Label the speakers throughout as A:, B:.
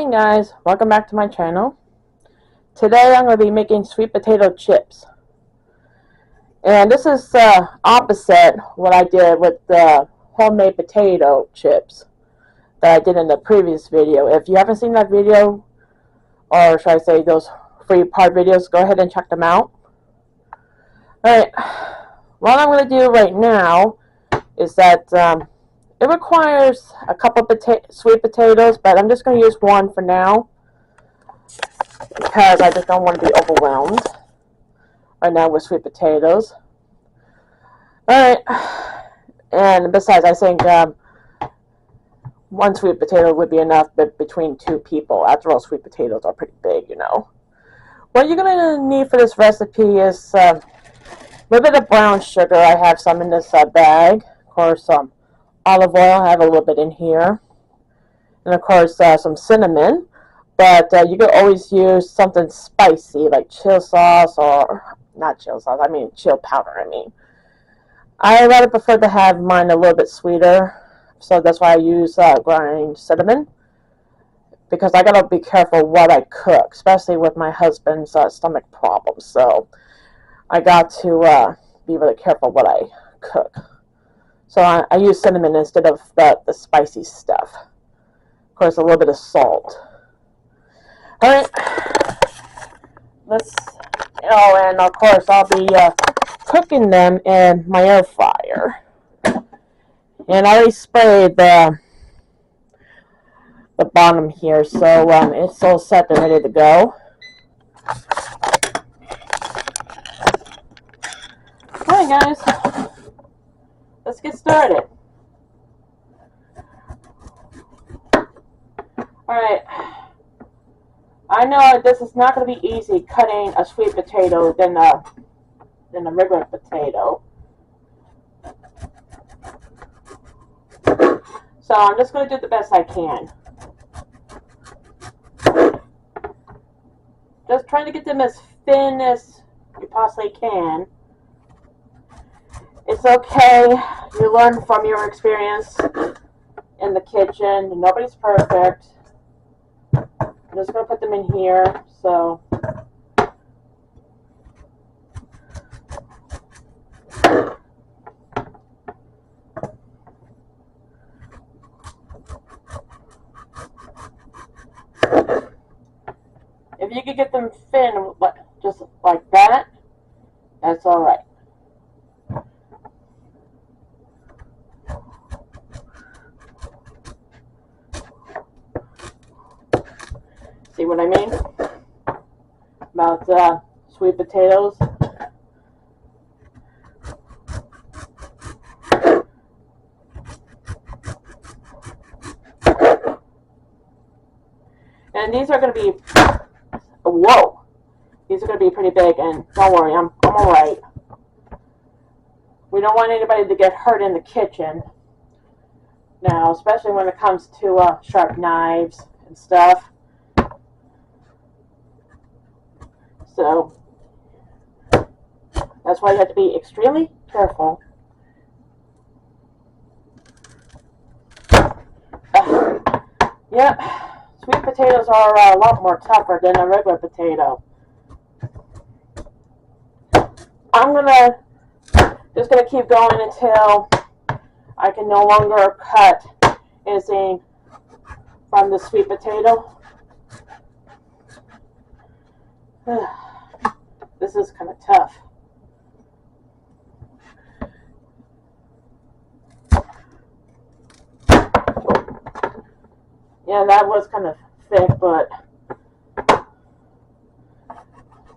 A: Hey guys, welcome back to my channel. Today I'm going to be making sweet potato chips. And this is opposite what I did with the homemade potato chips that I did in the previous video. If you haven't seen that video, or should I say those 3-part videos, go ahead and check them out. Alright, what I'm going to do right now is that it requires a couple sweet potatoes, but I'm just going to use one for now because I just don't want to be overwhelmed right now with sweet potatoes. Alright, and besides, I think one sweet potato would be enough, but between 2 people. After all, sweet potatoes are pretty big, you know. What you're going to need for this recipe is a little bit of brown sugar. I have some in this bag. Of course, olive oil. I have a little bit in here. And of course, some cinnamon. But you could always use something spicy, like chill sauce, or not chill sauce, I mean chill powder, I rather prefer to have mine a little bit sweeter, so that's why I use ground cinnamon, because I gotta be careful what I cook, especially with my husband's stomach problems, so I got to be really careful what I cook. So I use cinnamon instead of the spicy stuff. Of course, a little bit of salt. Alright, and of course I'll be cooking them in my air fryer. And I already sprayed the bottom here, so it's all set and ready to go. Alright guys, let's get started. Alright. I know this is not going to be easy cutting a sweet potato than a regular potato. So I'm just going to do the best I can. Just trying to get them as thin as you possibly can. It's okay. You learn from your experience in the kitchen. Nobody's perfect. I'm just going to put them in here, so if you could get them thin, just like that, that's alright. See what I mean about sweet potatoes? And these are going to be, whoa, these are going to be pretty big, and don't worry, I'm alright. We don't want anybody to get hurt in the kitchen now, especially when it comes to sharp knives and stuff. So that's why you have to be extremely careful. Yeah, sweet potatoes are a lot more tougher than a regular potato. I'm just gonna keep going until I can no longer cut anything from the sweet potato. This is kind of tough. Yeah, that was kind of thick, but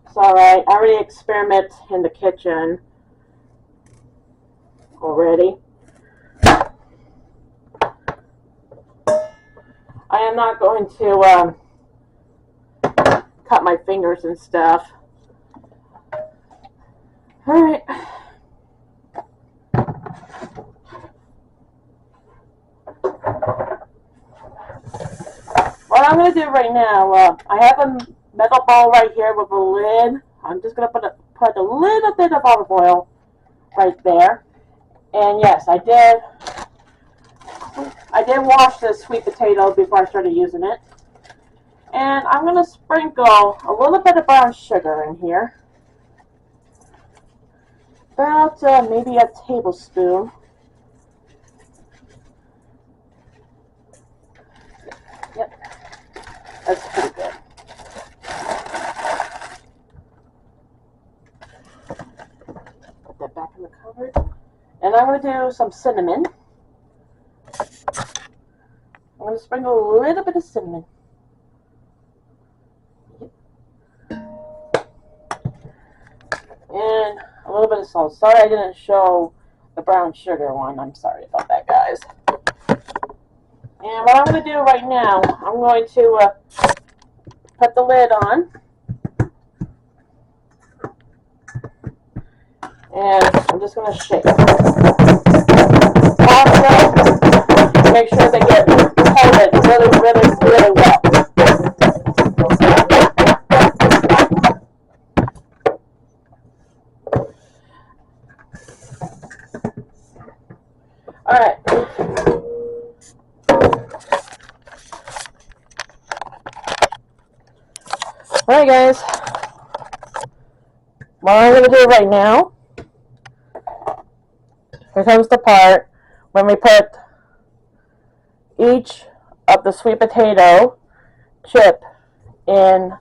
A: it's alright. I already experiment in the kitchen already. I am not going to cut my fingers and stuff. Alright. What I'm going to do right now, I have a metal bowl right here with a lid. I'm just going to put a little bit of olive oil right there. And yes, I did wash the sweet potato before I started using it. And I'm going to sprinkle a little bit of brown sugar in here. About maybe a tablespoon. Yep, that's pretty good. Put that back in the cupboard. And I'm going to do some cinnamon. I'm going to sprinkle a little bit of cinnamon. And a little bit of salt. Sorry I didn't show the brown sugar one. I'm sorry about that, guys. And what I'm going to do right now, I'm going to put the lid on. And I'm just going to shake. Also, make sure they get coated really, really, really well. Alright. Alright, guys. What I'm going to do right now, here comes the part when we put each of the sweet potato chip inside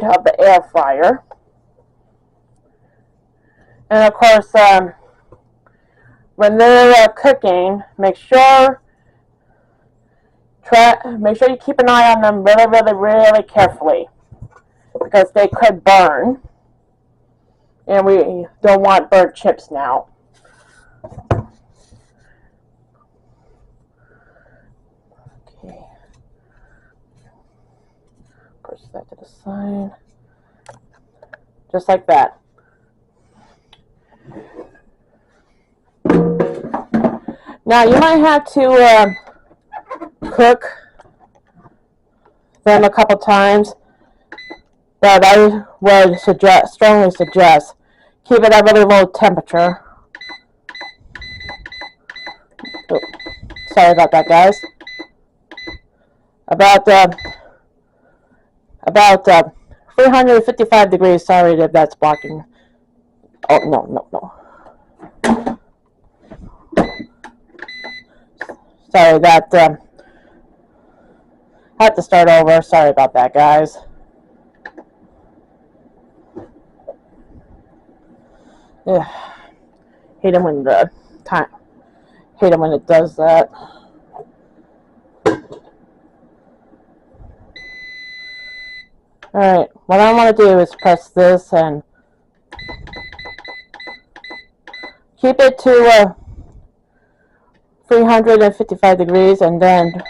A: of the air fryer. And of course, when they're cooking, make sure you keep an eye on them really, really, really carefully, because they could burn, and we don't want burnt chips now. Okay, push that to the side, just like that. Now you might have to cook them a couple times, but I would strongly suggest keep it at a really low temperature. Oh, sorry about that, guys. About 355 degrees. Sorry if that's blocking. Oh, no. Sorry, that had to start over. Sorry about that, guys. Yeah. Hate it when it does that. Alright, what I want to do is press this and keep it to 355 degrees, and then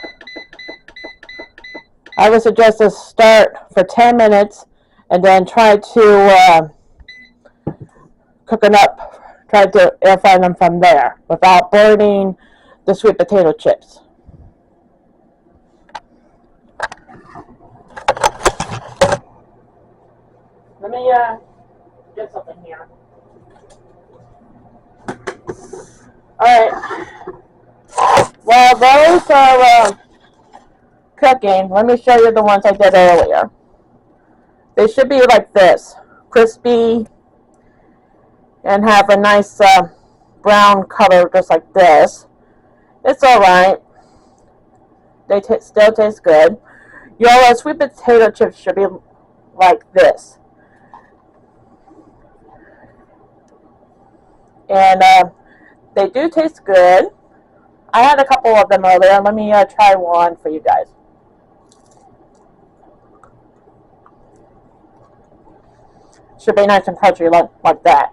A: I would suggest to start for 10 minutes and then try to cook it up, try to air fry them from there without burning the sweet potato chips. Let me get something here. Alright. While those are cooking, let me show you the ones I did earlier. They should be like this, crispy, and have a nice brown color just like this. It's alright. They still taste good. Your sweet potato chips should be like this. And they do taste good. I had a couple of them earlier. Let me try one for you guys. Should be nice and crunchy like that.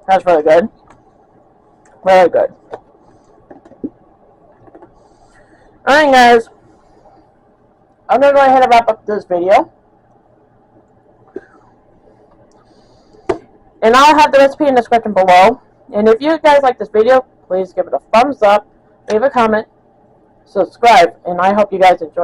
A: That's really good. Really good. Alright, guys. I'm going to go ahead and wrap up this video. And I'll have the recipe in the description below. And if you guys like this video, please give it a thumbs up, leave a comment, subscribe, and I hope you guys enjoy.